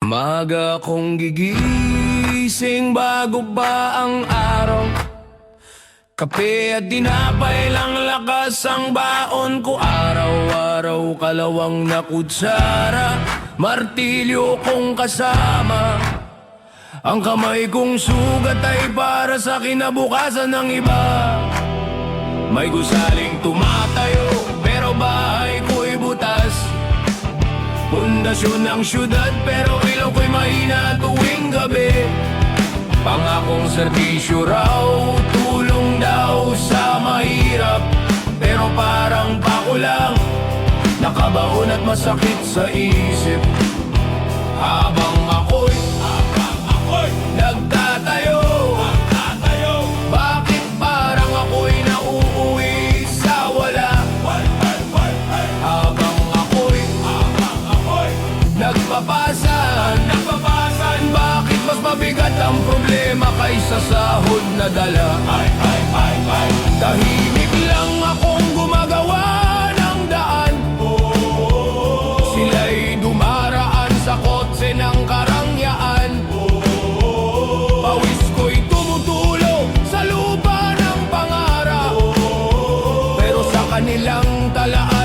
Maga kong gigising bago pa ang araw. Kape at dinapay lang lakas ang baon ko. Araw-araw kalawang na kutsara, martilyo kong kasama. Ang kamay kong sugat ay para sa kinabukasan ng iba. May gusaling tumatayo pero bahay ko'y butas. Pundasyon ng syudad pero ilaw ko'y mahina tuwing gabi. Pangakong serbisyo raw, tulong daw sa mahirap. Pero parang pakulang, nakabaon at masakit sa isip. Habang ako'y nagtatayo, bakit parang ako'y nauuwi sa wala? Habang ako'y nagpapasan, bakit mas mabigat ang problema kaysa sahod na dala? Tahimik lang akong gumagawa ng daan. Sila'y dumaraan sa kotse ng karangyaan. Pawis ko'y tumutulo sa lupa ng pangarap. Pero sa kanilang talaan